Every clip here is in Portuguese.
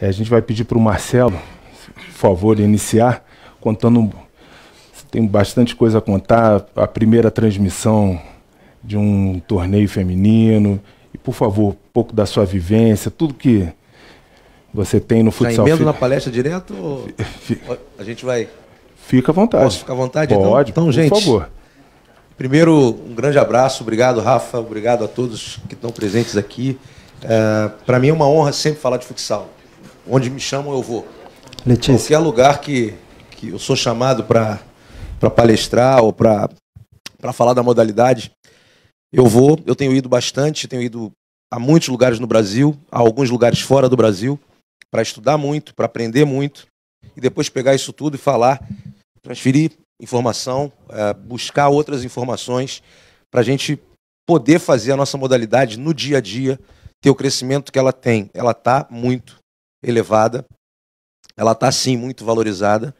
A gente vai pedir para o Marcelo, por favor, iniciar, contando. Tem bastante coisa a contar. A primeira transmissão de um torneio feminino. E, por favor, um pouco da sua vivência, tudo que você tem no futsal. Já emendo na palestra direto ou a gente vai... Fica à vontade. Posso ficar à vontade? Pode, então, gente, por favor. Primeiro, um grande abraço. Obrigado, Rafa. Obrigado a todos que estão presentes aqui. Para mim é uma honra sempre falar de futsal. Onde me chamam, eu vou. Letícia. Qualquer lugar que eu sou chamado para palestrar ou para falar da modalidade, eu vou. Eu tenho ido bastante, tenho ido a muitos lugares no Brasil, a alguns lugares fora do Brasil, para estudar muito, para aprender muito, e depois pegar isso tudo e falar, transferir informação, buscar outras informações, para a gente poder fazer a nossa modalidade no dia a dia, ter o crescimento que ela tem. Ela está muito elevada, ela está sim muito valorizada,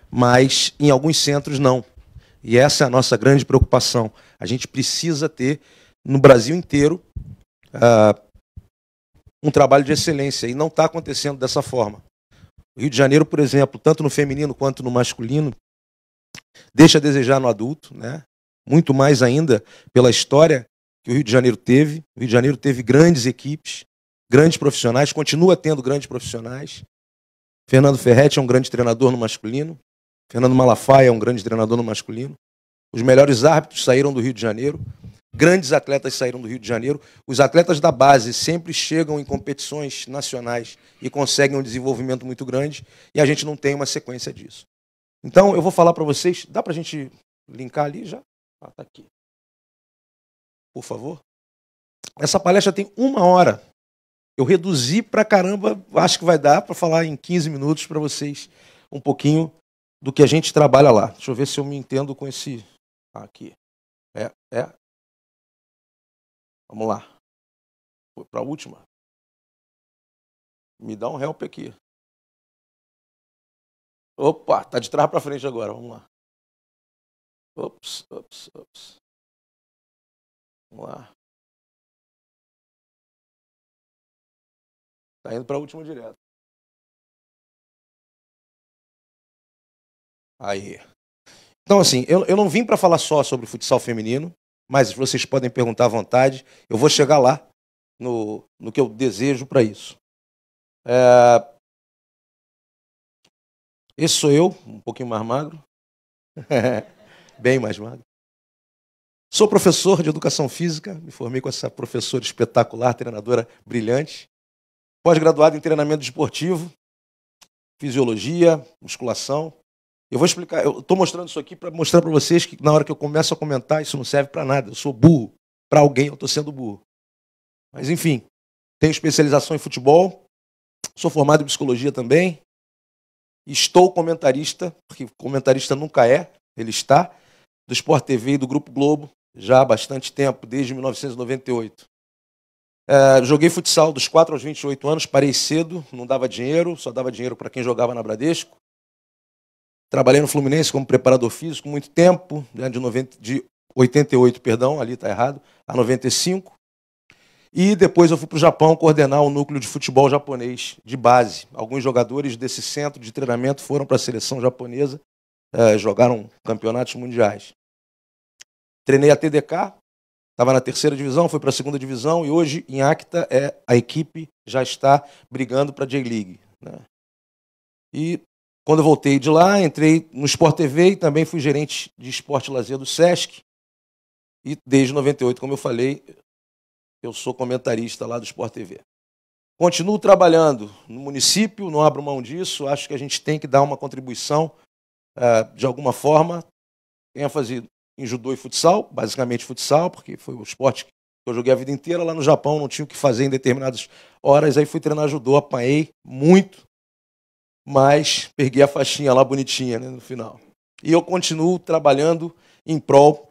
mas em alguns centros não. E essa é a nossa grande preocupação. A gente precisa ter, no Brasil inteiro, um trabalho de excelência, e não está acontecendo dessa forma. O Rio de Janeiro, por exemplo, tanto no feminino quanto no masculino, deixa a desejar no adulto, né? Muito mais ainda pela história que o Rio de Janeiro teve. O Rio de Janeiro teve grandes equipes, grandes profissionais, continua tendo grandes profissionais. Fernando Ferretti é um grande treinador no masculino. Fernando Malafaia é um grande treinador no masculino. Os melhores árbitros saíram do Rio de Janeiro. Grandes atletas saíram do Rio de Janeiro. Os atletas da base sempre chegam em competições nacionais e conseguem um desenvolvimento muito grande, e a gente não tem uma sequência disso. Então, eu vou falar para vocês. Dá para a gente linkar ali já? Tá aqui. Por favor. Essa palestra tem 1 hora. Eu reduzi pra caramba, acho que vai dar para falar em 15 minutos para vocês um pouquinho do que a gente trabalha lá. Deixa eu ver se eu me entendo com esse... Aqui. Vamos lá. Foi para a última. Me dá um help aqui. Opa, tá de trás para frente agora, vamos lá. Ops. Vamos lá. Tá indo para a última direto. Aí. Então, assim, eu não vim para falar só sobre futsal feminino, mas vocês podem perguntar à vontade. Eu vou chegar lá no que eu desejo para isso. Esse sou eu, um pouquinho mais magro. Bem mais magro. Sou professor de educação física, me formei com essa professora espetacular, treinadora brilhante. Pós-graduado em treinamento esportivo, fisiologia, musculação. Eu vou explicar, eu estou mostrando isso aqui para mostrar para vocês que na hora que eu começo a comentar, isso não serve para nada. Eu sou burro. Para alguém eu estou sendo burro. Mas enfim, tenho especialização em futebol, sou formado em psicologia também, estou comentarista, porque comentarista nunca é, ele está, do Sport TV e do Grupo Globo, já há bastante tempo, desde 1998. Joguei futsal dos 4 aos 28 anos, parei cedo, não dava dinheiro, só dava dinheiro para quem jogava na Bradesco. Trabalhei no Fluminense como preparador físico muito tempo, né, de 88, perdão, ali está errado, a 95. E depois eu fui para o Japão coordenar o núcleo de futebol japonês de base. Alguns jogadores desse centro de treinamento foram para a seleção japonesa, jogaram campeonatos mundiais. Treinei a TDK, estava na 3ª divisão, fui para a 2ª divisão, e hoje em Acta a equipe já está brigando para a J-League, né? E quando eu voltei de lá, entrei no Sport TV e também fui gerente de esporte e lazer do Sesc. E desde 98, como eu falei, eu sou comentarista lá do Sport TV. Continuo trabalhando no município, não abro mão disso, acho que a gente tem que dar uma contribuição de alguma forma, ênfase em judô e futsal, basicamente futsal, porque foi o esporte que eu joguei a vida inteira. Lá no Japão não tinha o que fazer em determinadas horas, aí fui treinar judô, apanhei muito, mas peguei a faixinha lá bonitinha, né, no final. E eu continuo trabalhando em prol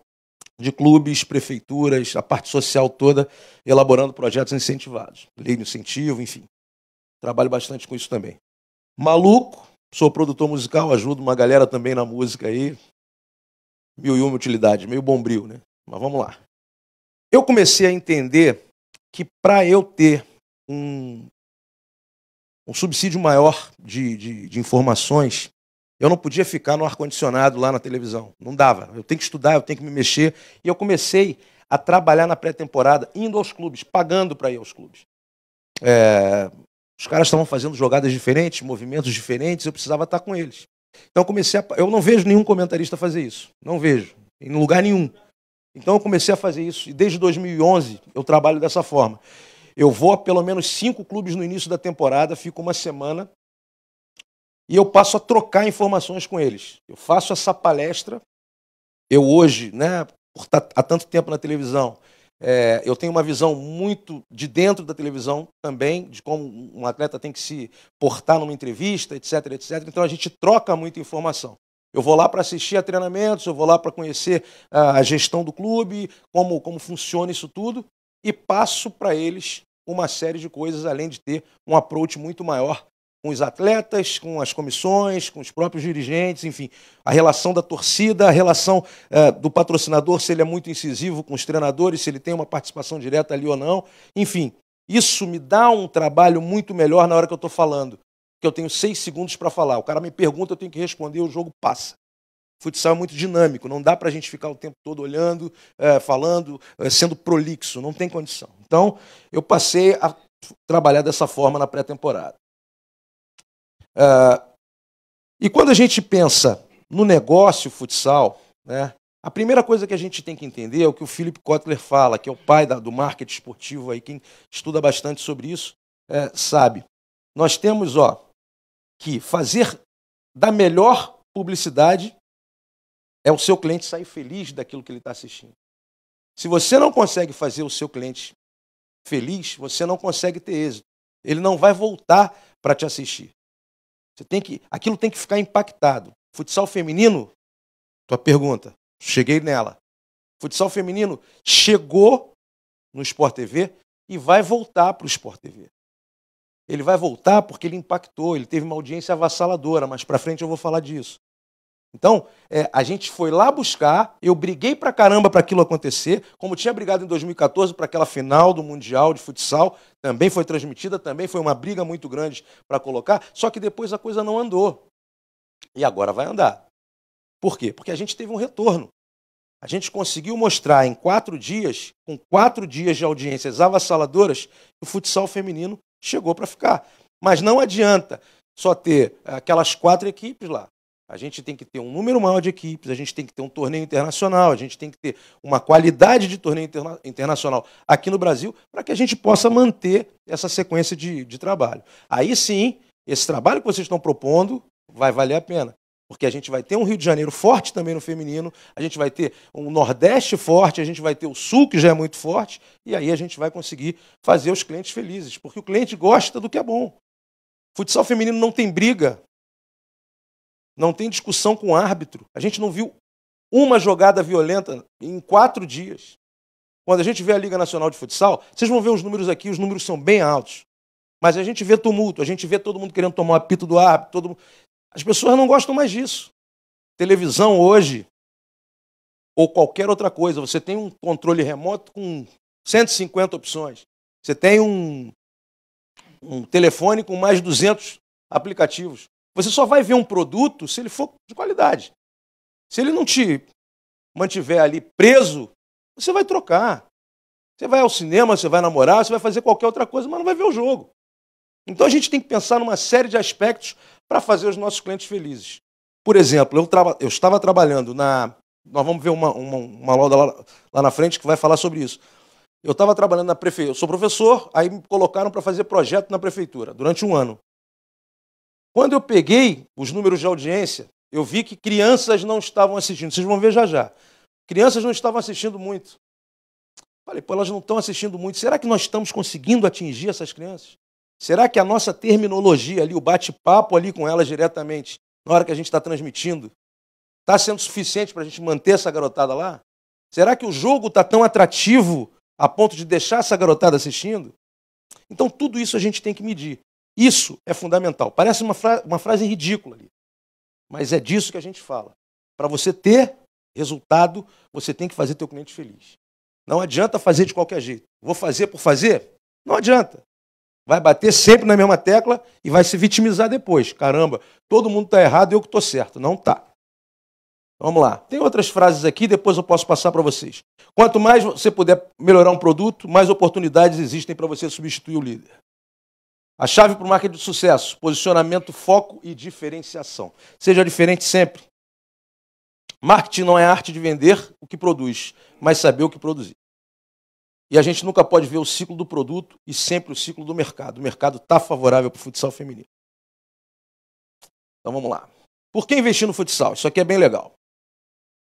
de clubes, prefeituras, a parte social toda, elaborando projetos incentivados. Lei de incentivo, enfim. Trabalho bastante com isso também. Maluco, sou produtor musical, ajudo uma galera também na música aí. 1001 utilidades, meio bombril, né? Mas vamos lá. Eu comecei a entender que para eu ter um um subsídio maior de informações, eu não podia ficar no ar-condicionado lá na televisão. Não dava. Eu tenho que estudar, eu tenho que me mexer. E eu comecei a trabalhar na pré-temporada, indo aos clubes, pagando para ir aos clubes. Os caras estavam fazendo jogadas diferentes, movimentos diferentes, eu precisava estar com eles. Então eu não vejo nenhum comentarista fazer isso. Não vejo. Em lugar nenhum. Então eu comecei a fazer isso. E desde 2011 eu trabalho dessa forma. Eu vou a pelo menos 5 clubes no início da temporada, fico uma semana e eu passo a trocar informações com eles. Eu faço essa palestra. Eu hoje, né, por estar há tanto tempo na televisão, eu tenho uma visão muito de dentro da televisão também, de como um atleta tem que se portar numa entrevista, etc, etc. Então a gente troca muita informação. Eu vou lá para assistir a treinamentos, eu vou lá para conhecer a gestão do clube, como funciona isso tudo, e passo para eles uma série de coisas, além de ter um approach muito maior com os atletas, com as comissões, com os próprios dirigentes, enfim, a relação da torcida, a relação do patrocinador, se ele é muito incisivo com os treinadores, se ele tem uma participação direta ali ou não. Enfim, isso me dá um trabalho muito melhor na hora que eu estou falando, porque eu tenho 6 segundos para falar. O cara me pergunta, eu tenho que responder, o jogo passa. O futsal é muito dinâmico, não dá para a gente ficar o tempo todo olhando, falando, sendo prolixo, não tem condição. Então, eu passei a trabalhar dessa forma na pré-temporada. E quando a gente pensa no negócio futsal, né, a primeira coisa que a gente tem que entender é o que o Philip Kotler fala, que é o pai do marketing esportivo, aí, quem estuda bastante sobre isso sabe. Nós temos que fazer da melhor publicidade é o seu cliente sair feliz daquilo que ele está assistindo. Se você não consegue fazer o seu cliente feliz, você não consegue ter êxito. Ele não vai voltar para te assistir. Aquilo tem que ficar impactado. Futsal feminino, tua pergunta, cheguei nela. Futsal feminino chegou no Sport TV e vai voltar para o Sport TV. Ele vai voltar porque ele impactou, ele teve uma audiência avassaladora, mas para frente eu vou falar disso. Então, a gente foi lá buscar, eu briguei pra caramba para aquilo acontecer, como tinha brigado em 2014 para aquela final do Mundial de Futsal, também foi transmitida, também foi uma briga muito grande para colocar, só que depois a coisa não andou. E agora vai andar. Por quê? Porque a gente teve um retorno. A gente conseguiu mostrar em 4 dias, com 4 dias de audiências avassaladoras, que o futsal feminino chegou para ficar. Mas não adianta só ter aquelas 4 equipes lá. A gente tem que ter um número maior de equipes, a gente tem que ter um torneio internacional, a gente tem que ter uma qualidade de torneio internacional aqui no Brasil para que a gente possa manter essa sequência de trabalho. Aí sim, esse trabalho que vocês estão propondo vai valer a pena, porque a gente vai ter um Rio de Janeiro forte também no feminino, a gente vai ter um Nordeste forte, a gente vai ter o Sul, que já é muito forte, e aí a gente vai conseguir fazer os clientes felizes, porque o cliente gosta do que é bom. Futsal feminino não tem briga, não tem discussão com o árbitro. A gente não viu uma jogada violenta em 4 dias. Quando a gente vê a Liga Nacional de Futsal, vocês vão ver os números aqui, os números são bem altos. Mas a gente vê tumulto, a gente vê todo mundo querendo tomar o apito do árbitro. As pessoas não gostam mais disso. Televisão hoje, ou qualquer outra coisa, você tem um controle remoto com 150 opções. Você tem um telefone com mais de 200 aplicativos. Você só vai ver um produto se ele for de qualidade. Se ele não te mantiver ali preso, você vai trocar. Você vai ao cinema, você vai namorar, você vai fazer qualquer outra coisa, mas não vai ver o jogo. Então a gente tem que pensar numa série de aspectos para fazer os nossos clientes felizes. Por exemplo, eu estava trabalhando nós vamos ver uma lauda lá na frente que vai falar sobre isso. Eu estava trabalhando na prefeitura, eu sou professor, aí me colocaram para fazer projeto na prefeitura, durante 1 ano. Quando eu peguei os números de audiência, eu vi que crianças não estavam assistindo. Vocês vão ver já já. Crianças não estavam assistindo muito. Falei, elas não estão assistindo muito. Será que nós estamos conseguindo atingir essas crianças? Será que a nossa terminologia ali, o bate-papo ali com elas diretamente, na hora que a gente está transmitindo, está sendo suficiente para a gente manter essa garotada lá? Será que o jogo está tão atrativo a ponto de deixar essa garotada assistindo? Então, tudo isso a gente tem que medir. Isso é fundamental. Parece uma frase ridícula ali, mas é disso que a gente fala. Para você ter resultado, você tem que fazer teu cliente feliz. Não adianta fazer de qualquer jeito. Vou fazer por fazer? Não adianta. Vai bater sempre na mesma tecla e vai se vitimizar depois. Caramba, todo mundo está errado e eu que estou certo. Não está. Vamos lá. Tem outras frases aqui, depois eu posso passar para vocês. Quanto mais você puder melhorar um produto, mais oportunidades existem para você substituir o líder. A chave para o marketing de sucesso: posicionamento, foco e diferenciação. Seja diferente sempre. Marketing não é a arte de vender o que produz, mas saber o que produzir. E a gente nunca pode ver o ciclo do produto e sempre o ciclo do mercado. O mercado está favorável para o futsal feminino. Então vamos lá. Por que investir no futsal? Isso aqui é bem legal.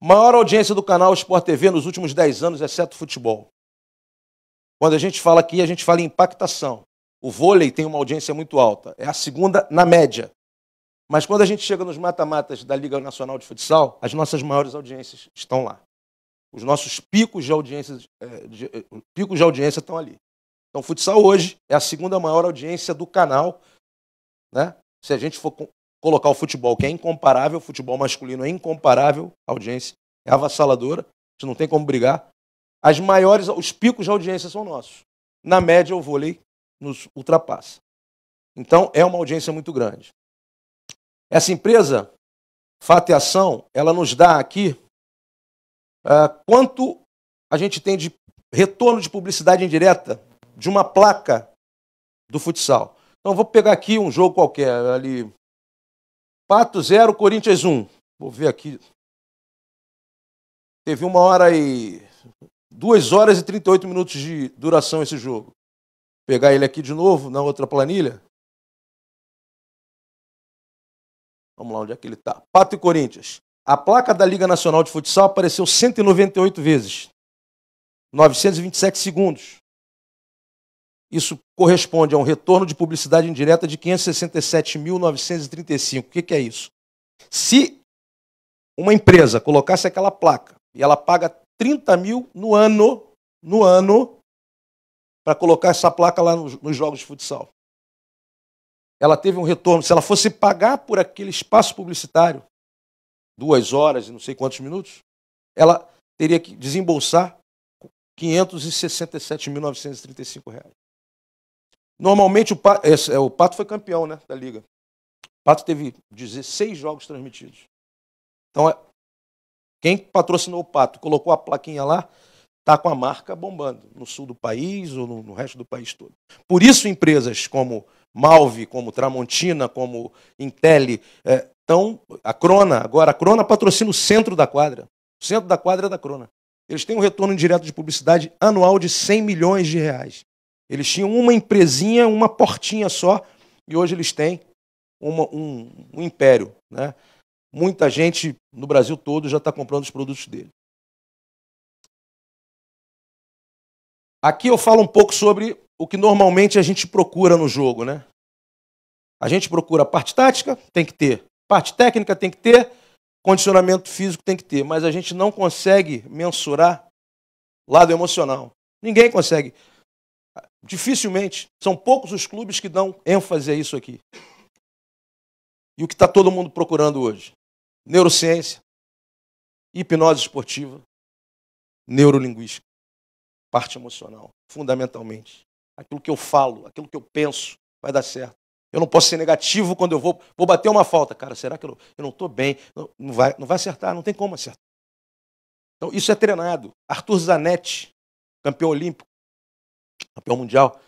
Maior audiência do canal Sport TV nos últimos 10 anos, exceto futebol. Quando a gente fala aqui, a gente fala em impactação. O vôlei tem uma audiência muito alta. É a segunda na média. Mas quando a gente chega nos mata-matas da Liga Nacional de Futsal, as nossas maiores audiências estão lá. Os nossos picos de audiência estão ali. Então, o futsal hoje é a segunda maior audiência do canal, né? Se a gente for colocar o futebol, que é incomparável, o futebol masculino é incomparável, a audiência é avassaladora, a gente não tem como brigar. Os picos de audiência são nossos. Na média, o vôlei nos ultrapassa. Então, é uma audiência muito grande. Essa empresa, Fato e Ação, ela nos dá aqui quanto a gente tem de retorno de publicidade indireta de uma placa do futsal. Então, vou pegar aqui um jogo qualquer, ali, Pato 0, Corinthians 1. Vou ver aqui. Teve 2 horas e 38 minutos de duração esse jogo. Vou pegar ele aqui de novo, na outra planilha. Vamos lá, onde é que ele está? Pato e Corinthians. A placa da Liga Nacional de Futsal apareceu 198 vezes. 927 segundos. Isso corresponde a um retorno de publicidade indireta de 567.935. O que é isso? Se uma empresa colocasse aquela placa e ela paga 30 mil no ano, para colocar essa placa lá nos jogos de futsal, ela teve um retorno. Se ela fosse pagar por aquele espaço publicitário, 2 horas e não sei quantos minutos, ela teria que desembolsar R$ 567.935. Normalmente o Pato foi campeão, né, da Liga. O Pato teve 16 jogos transmitidos. Então, quem patrocinou o Pato, colocou a plaquinha lá, está com a marca bombando no sul do país ou no resto do país todo. Por isso, empresas como Malve, como Tramontina, como Intelli, a Crona, agora a Crona patrocina o centro da quadra. O centro da quadra é da Crona. Eles têm um retorno indireto de publicidade anual de R$100 milhões. Eles tinham uma empresinha, uma portinha só, e hoje eles têm um império, né? Muita gente no Brasil todo já está comprando os produtos dele. Aqui eu falo um pouco sobre o que normalmente a gente procura no jogo, né? A gente procura a parte tática, tem que ter. Parte técnica tem que ter. Condicionamento físico tem que ter. Mas a gente não consegue mensurar lado emocional. Ninguém consegue. Dificilmente. São poucos os clubes que dão ênfase a isso aqui. E o que está todo mundo procurando hoje? Neurociência, hipnose esportiva, neurolinguística, parte emocional, fundamentalmente. Aquilo que eu falo, aquilo que eu penso, vai dar certo. Eu não posso ser negativo quando eu vou bater uma falta. Cara, será que eu não estou bem? Não vai acertar, não tem como acertar. Então, isso é treinado. Arthur Zanetti, campeão olímpico, campeão mundial,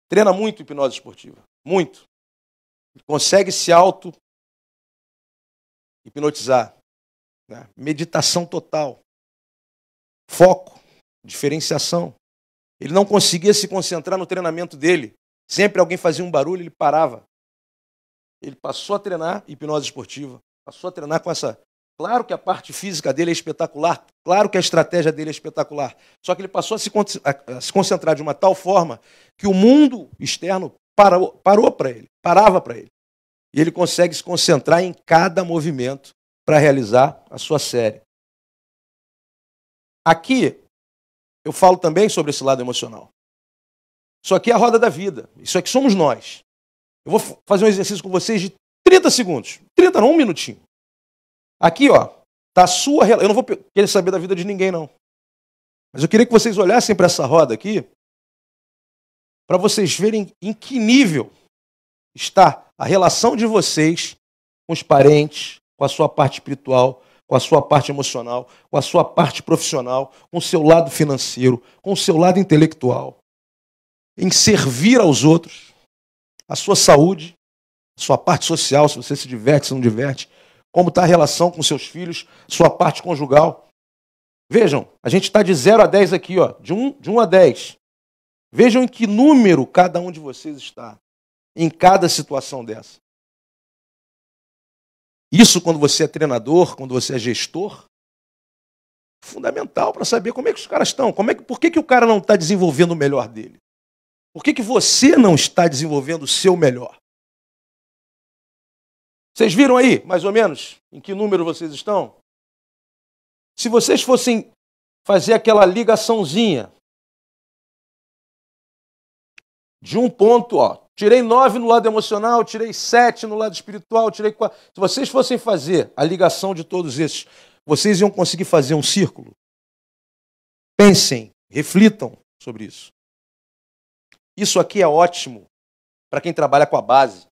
treina muito hipnose esportiva. Muito. Consegue se auto-hipnotizar. Né? Meditação total. Foco. Diferenciação. Ele não conseguia se concentrar no treinamento dele. Sempre alguém fazia um barulho, ele parava. Ele passou a treinar hipnose esportiva. Passou a treinar com essa... Claro que a parte física dele é espetacular. Claro que a estratégia dele é espetacular. Só que ele passou a se concentrar de uma tal forma que o mundo externo parou para ele. Parava para ele. E ele consegue se concentrar em cada movimento para realizar a sua série. Aqui, eu falo também sobre esse lado emocional. Isso aqui é a roda da vida. Isso aqui somos nós. Eu vou fazer um exercício com vocês de 30 segundos. 30 não, 1 minutinho. Aqui, ó, tá a sua... Eu não vou querer saber da vida de ninguém, não. Mas eu queria que vocês olhassem para essa roda aqui para vocês verem em que nível está a relação de vocês com os parentes, com a sua parte espiritual, com a sua parte emocional, com a sua parte profissional, com o seu lado financeiro, com o seu lado intelectual, em servir aos outros, a sua saúde, a sua parte social, se você se diverte, se não diverte, como está a relação com seus filhos, sua parte conjugal. Vejam, a gente está de 0 a 10 aqui, ó, de 1 a 10. Vejam em que número cada um de vocês está, em cada situação dessa. Isso, quando você é treinador, quando você é gestor, é fundamental para saber como é que os caras estão. Por que o cara não está desenvolvendo o melhor dele? Por que você não está desenvolvendo o seu melhor? Vocês viram aí, mais ou menos, em que número vocês estão? Se vocês fossem fazer aquela ligaçãozinha de um ponto, ó, tirei 9 no lado emocional, tirei 7 no lado espiritual, tirei 4. Se vocês fossem fazer a ligação de todos esses, vocês iam conseguir fazer um círculo? Pensem, reflitam sobre isso. Isso aqui é ótimo para quem trabalha com a base,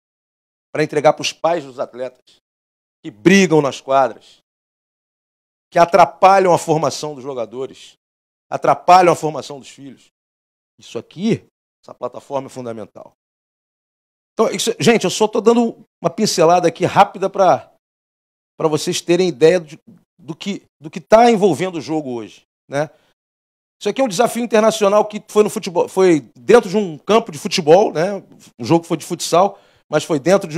para entregar para os pais dos atletas que brigam nas quadras, que atrapalham a formação dos jogadores, atrapalham a formação dos filhos. Isso aqui, essa plataforma é fundamental. Então, gente, eu só estou dando uma pincelada aqui rápida para vocês terem ideia do que está envolvendo o jogo hoje, né? Isso aqui é um desafio internacional que foi no futebol, foi dentro de um campo de futebol, né? O jogo foi de futsal, mas foi dentro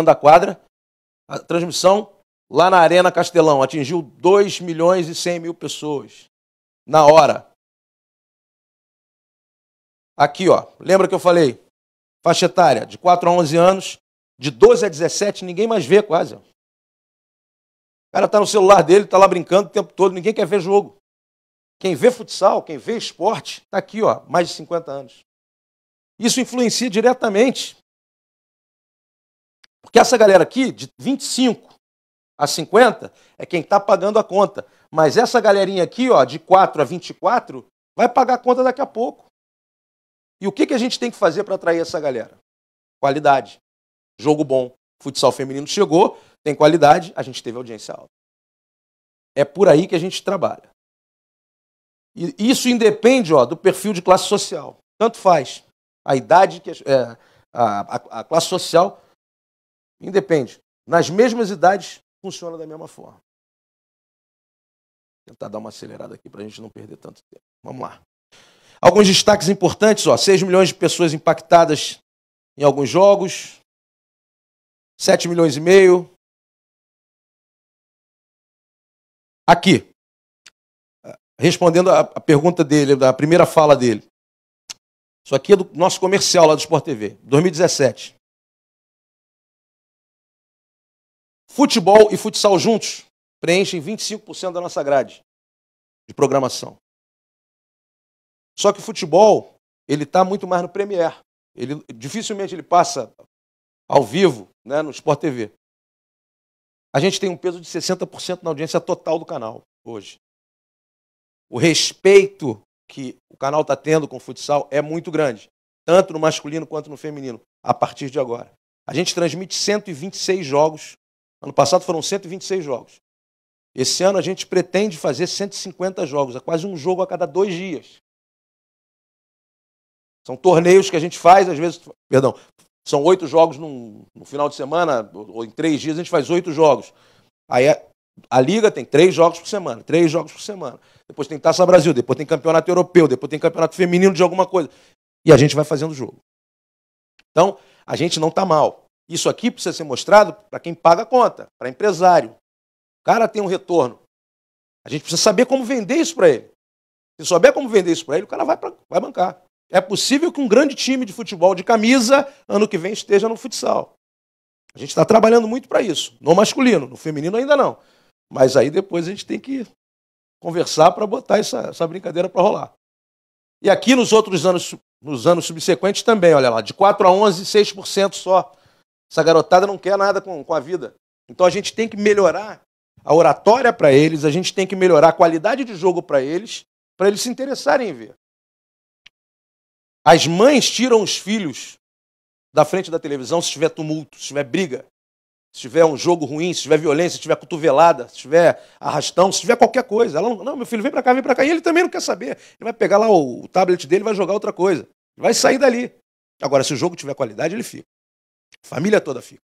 da quadra. A transmissão lá na Arena Castelão atingiu 2.100.000 pessoas na hora. Aqui, ó, lembra que eu falei? Faixa etária, de 4 a 11 anos, de 12 a 17, ninguém mais vê quase. O cara está no celular dele, está lá brincando o tempo todo, ninguém quer ver jogo. Quem vê futsal, quem vê esporte, está aqui, ó, mais de 50 anos. Isso influencia diretamente. Porque essa galera aqui, de 25 a 50, é quem está pagando a conta. Mas essa galerinha aqui, ó, de 4 a 24, vai pagar a conta daqui a pouco. E o que a gente tem que fazer para atrair essa galera? Qualidade. Jogo bom. Futsal feminino chegou, tem qualidade, a gente teve audiência alta. É por aí que a gente trabalha. E isso independe, ó, do perfil de classe social. Tanto faz. A idade, a classe social, independe. Nas mesmas idades, funciona da mesma forma. Vou tentar dar uma acelerada aqui para a gente não perder tanto tempo. Vamos lá. Alguns destaques importantes, ó, 6 milhões de pessoas impactadas em alguns jogos, 7 milhões e meio. Aqui, respondendo a pergunta dele, da primeira fala dele. Isso aqui é do nosso comercial lá do Sport TV, 2017. Futebol e futsal juntos preenchem 25% da nossa grade de programação. Só que o futebol, ele está muito mais no Premier. Dificilmente ele passa ao vivo, né, no Sport TV. A gente tem um peso de 60% na audiência total do canal hoje. O respeito que o canal está tendo com o futsal é muito grande, tanto no masculino quanto no feminino, a partir de agora. A gente transmite 126 jogos. Ano passado foram 126 jogos. Esse ano a gente pretende fazer 150 jogos, é quase um jogo a cada 2 dias. São torneios que a gente faz, às vezes, são 8 jogos no final de semana, ou em 3 dias a gente faz 8 jogos. Aí a Liga tem 3 jogos por semana, 3 jogos por semana. Depois tem Taça Brasil, depois tem Campeonato Europeu, depois tem Campeonato Feminino de alguma coisa. E a gente vai fazendo o jogo. Então, a gente não está mal. Isso aqui precisa ser mostrado para quem paga a conta, para empresário. O cara tem um retorno. A gente precisa saber como vender isso para ele. Se souber como vender isso para ele, o cara vai bancar. É possível que um grande time de futebol de camisa, ano que vem, esteja no futsal. A gente está trabalhando muito para isso. No masculino, no feminino ainda não. Mas aí depois a gente tem que conversar para botar essa brincadeira para rolar. E aqui nos outros anos, nos anos subsequentes também, olha lá, de 4 a 11, 6% só. Essa garotada não quer nada com a vida. Então a gente tem que melhorar a oratória para eles, a gente tem que melhorar a qualidade de jogo para eles se interessarem em ver. As mães tiram os filhos da frente da televisão se tiver tumulto, se tiver briga, se tiver um jogo ruim, se tiver violência, se tiver cotovelada, se tiver arrastão, se tiver qualquer coisa. Ela não, meu filho, vem para cá, vem para cá. E ele também não quer saber. Ele vai pegar lá o tablet dele e vai jogar outra coisa. Vai sair dali. Agora, se o jogo tiver qualidade, ele fica. A família toda fica.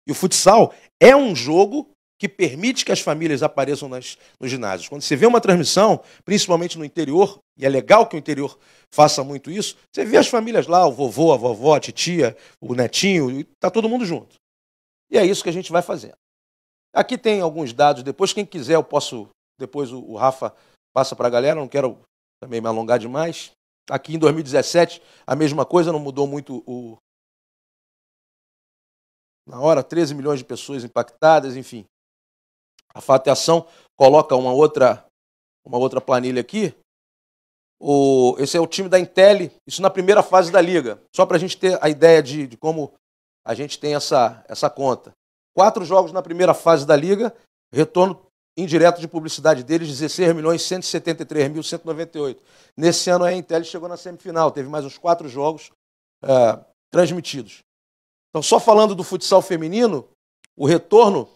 E o futsal é um jogo que permite que as famílias apareçam nos ginásios. Quando você vê uma transmissão, principalmente no interior, e é legal que o interior faça muito isso, você vê as famílias lá, o vovô, a vovó, a titia, o netinho, e está todo mundo junto. E é isso que a gente vai fazendo. Aqui tem alguns dados, depois quem quiser eu posso, depois o Rafa passa para a galera, não quero também me alongar demais. Aqui em 2017, a mesma coisa, não mudou muito na hora, 13 milhões de pessoas impactadas, enfim. A Fato e Ação coloca uma outra planilha aqui. Esse é o time da Intel, isso na primeira fase da Liga. Só para a gente ter a ideia de como a gente tem essa conta. 4 jogos na primeira fase da Liga, retorno indireto de publicidade deles, 16.173.198. Nesse ano a Intel chegou na semifinal, teve mais uns 4 jogos transmitidos. Então, só falando do futsal feminino, o retorno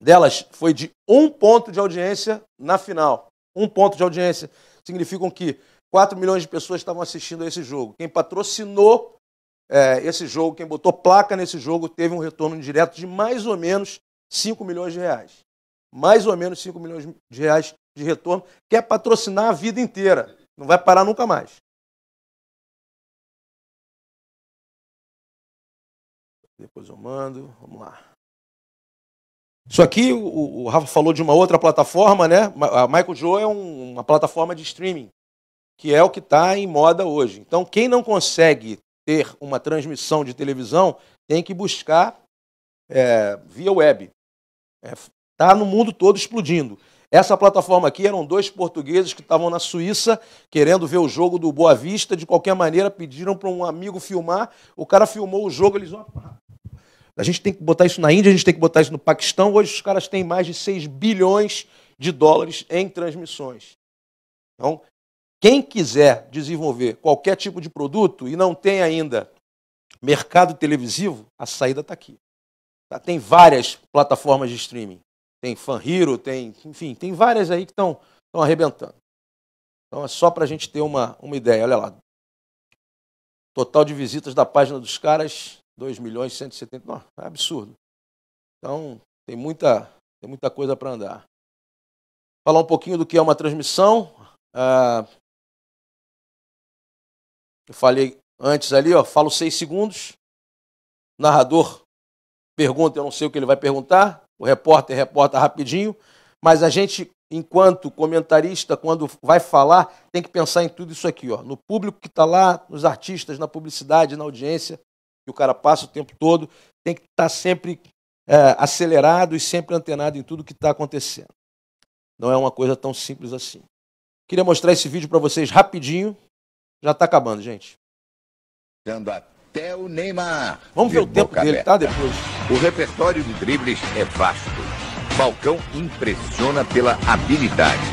delas foi de 1 ponto de audiência na final. 1 ponto de audiência significam que 4 milhões de pessoas estavam assistindo a esse jogo. Quem patrocinou esse jogo, quem botou placa nesse jogo, teve um retorno indireto de mais ou menos 5 milhões de reais. Mais ou menos 5 milhões de reais de retorno, que é patrocinar a vida inteira. Não vai parar nunca mais. Depois eu mando, vamos lá. Isso aqui, o Rafa falou de uma outra plataforma, né? A Michael Joe é uma plataforma de streaming, que é o que está em moda hoje. Então, quem não consegue ter uma transmissão de televisão, tem que buscar via web. Está no mundo todo explodindo. Essa plataforma aqui eram 2 portugueses que estavam na Suíça querendo ver o jogo do Boa Vista. De qualquer maneira, pediram para um amigo filmar. O cara filmou o jogo, eles... A gente tem que botar isso na Índia, a gente tem que botar isso no Paquistão. Hoje os caras têm mais de 6 bilhões de dólares em transmissões. Então, quem quiser desenvolver qualquer tipo de produto e não tem ainda mercado televisivo, a saída está aqui. Tá? Tem várias plataformas de streaming. Tem FanHero, enfim, tem várias aí que estão arrebentando. Então é só para a gente ter uma ideia. Olha lá. Total de visitas da página dos caras, 2.170.000. Não, é absurdo. Então tem muita coisa para andar. Falar um pouquinho do que é uma transmissão. Eu falei antes ali, falo 6 segundos. O narrador pergunta, eu não sei o que ele vai perguntar. O repórter reporta rapidinho. Mas a gente, enquanto comentarista, quando vai falar, tem que pensar em tudo isso aqui. No público que está lá, nos artistas, na publicidade, na audiência, que o cara passa o tempo todo. Tem que estar sempre acelerado e sempre antenado em tudo que está acontecendo. Não é uma coisa tão simples assim. Queria mostrar esse vídeo para vocês rapidinho. Já está acabando, gente. Dando até o Neymar. Vamos ver o tempo dele, tá? Depois. O repertório de dribles é vasto. Falcão impressiona pela habilidade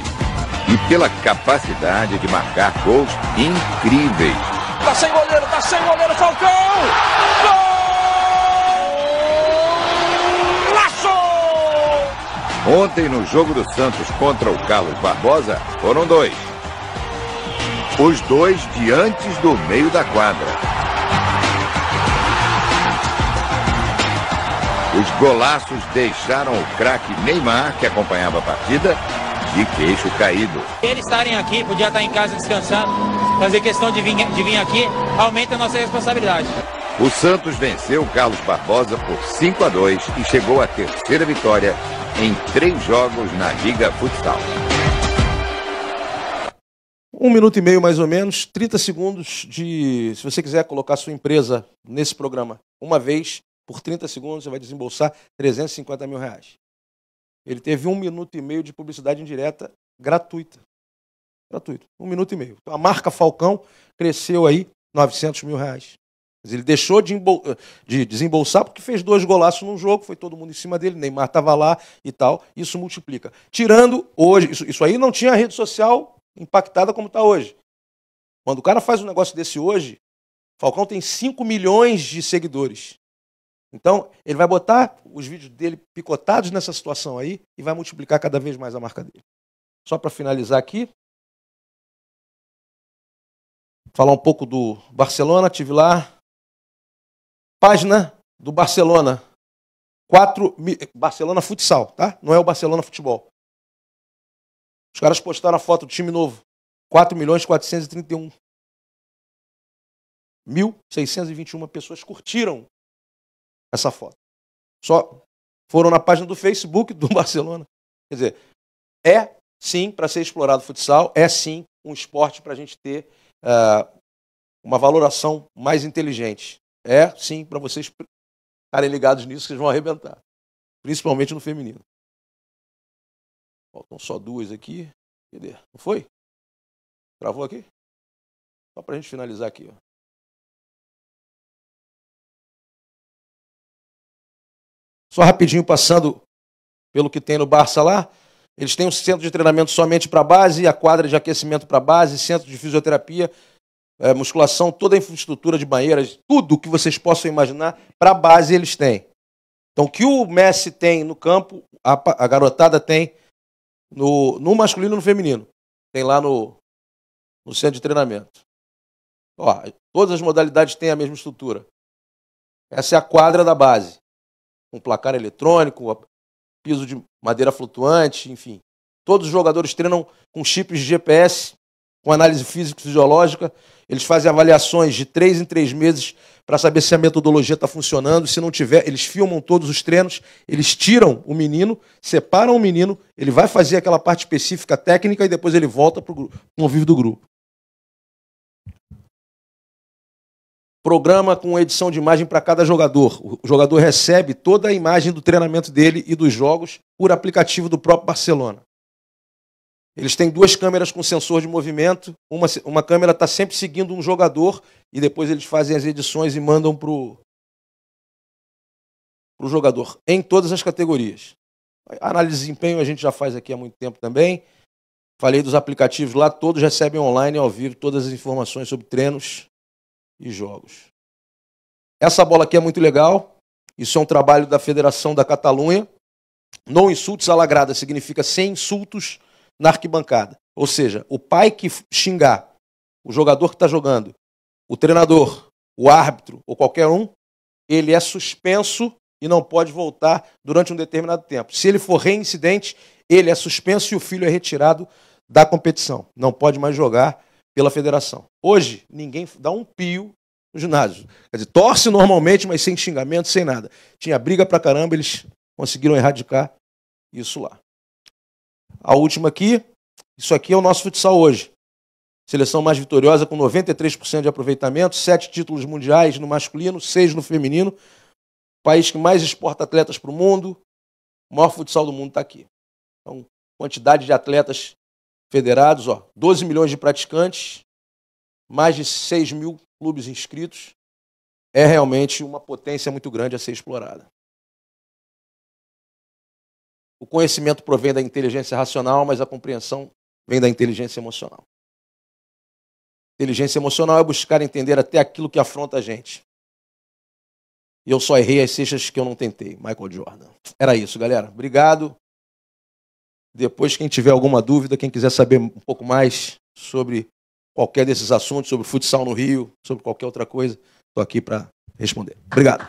e pela capacidade de marcar gols incríveis. Tá sem goleiro, Falcão! Golaço! Ontem, no jogo do Santos contra o Carlos Barbosa, foram 2. Os 2 de antes do meio da quadra. Os golaços deixaram o craque Neymar, que acompanhava a partida, de queixo caído. Eles estarem aqui, podia estar em casa descansando, fazer questão de vir aqui, aumenta a nossa responsabilidade. O Santos venceu o Carlos Barbosa por 5-2 e chegou à 3ª vitória em 3 jogos na Liga Futsal. 1 minuto e meio, mais ou menos, 30 segundos de... Se você quiser colocar sua empresa nesse programa uma vez, por 30 segundos, você vai desembolsar 350 mil reais. Ele teve 1 minuto e meio de publicidade indireta gratuita. Gratuito. 1 minuto e meio. Então, a marca Falcão cresceu aí 900 mil reais. Mas ele deixou de desembolsar porque fez 2 golaços num jogo, foi todo mundo em cima dele, Neymar estava lá e tal. Isso multiplica. Tirando hoje, isso aí não tinha rede social impactada como está hoje. Quando o cara faz um negócio desse hoje, Falcão tem 5 milhões de seguidores. Então, ele vai botar os vídeos dele picotados nessa situação aí e vai multiplicar cada vez mais a marca dele. Só para finalizar aqui, falar um pouco do Barcelona, tive lá. Página do Barcelona. Barcelona Futsal, tá? Não é o Barcelona Futebol. Os caras postaram a foto do time novo. 4.431.621 pessoas curtiram essa foto. Só foram na página do Facebook do Barcelona. Quer dizer, é sim para ser explorado o futsal, é sim um esporte para a gente ter uma valoração mais inteligente. É sim para vocês estarem ligados nisso, que vocês vão arrebentar. Principalmente no feminino. Faltam só 2 aqui. Cadê? Não foi? Travou aqui? Só para a gente finalizar aqui. Ó. Só rapidinho passando pelo que tem no Barça lá. Eles têm um centro de treinamento somente para base, a quadra de aquecimento para base, centro de fisioterapia, musculação, toda a infraestrutura de banheiras, tudo que vocês possam imaginar, para base eles têm. Então, o que o Messi tem no campo, a garotada tem no masculino e no feminino. Tem lá no centro de treinamento. Ó, todas as modalidades têm a mesma estrutura. Essa é a quadra da base. Com placar eletrônico, piso de madeira flutuante, enfim. Todos os jogadores treinam com chips de GPS, com análise físico-fisiológica. Eles fazem avaliações de 3 em 3 meses para saber se a metodologia está funcionando. Se não tiver, eles filmam todos os treinos, eles tiram o menino, separam o menino, ele vai fazer aquela parte específica técnica e depois ele volta para o convívio do grupo. Programa com edição de imagem para cada jogador. O jogador recebe toda a imagem do treinamento dele e dos jogos por aplicativo do próprio Barcelona. Eles têm 2 câmeras com sensor de movimento. Uma câmera está sempre seguindo um jogador e depois eles fazem as edições e mandam para o jogador, em todas as categorias. A análise de desempenho a gente já faz aqui há muito tempo também. Falei dos aplicativos lá, todos recebem online, ao vivo, todas as informações sobre treinos e jogos. Essa bola aqui é muito legal. Isso é um trabalho da Federação da Catalunha. No insultos à la grada significa sem insultos na arquibancada. Ou seja, o pai que xingar o jogador que está jogando, o treinador, o árbitro ou qualquer um, ele é suspenso e não pode voltar durante um determinado tempo. Se ele for reincidente, ele é suspenso e o filho é retirado da competição. Não pode mais jogar pela federação. Hoje, ninguém dá um pio no ginásio. Quer dizer, torce normalmente, mas sem xingamento, sem nada. Tinha briga pra caramba, eles conseguiram erradicar isso lá. A última aqui, isso aqui é o nosso futsal hoje. Seleção mais vitoriosa com 93% de aproveitamento, 7 títulos mundiais no masculino, 6 no feminino. País que mais exporta atletas para o mundo. O maior futsal do mundo está aqui. Então, quantidade de atletas federados, 12 milhões de praticantes, mais de 6 mil clubes inscritos. É realmente uma potência muito grande a ser explorada. O conhecimento provém da inteligência racional, mas a compreensão vem da inteligência emocional. Inteligência emocional é buscar entender até aquilo que afronta a gente. E eu só errei as cestas que eu não tentei. Michael Jordan. Era isso, galera. Obrigado. Depois, quem tiver alguma dúvida, quem quiser saber um pouco mais sobre qualquer desses assuntos, sobre futsal no Rio, sobre qualquer outra coisa, estou aqui para responder. Obrigado.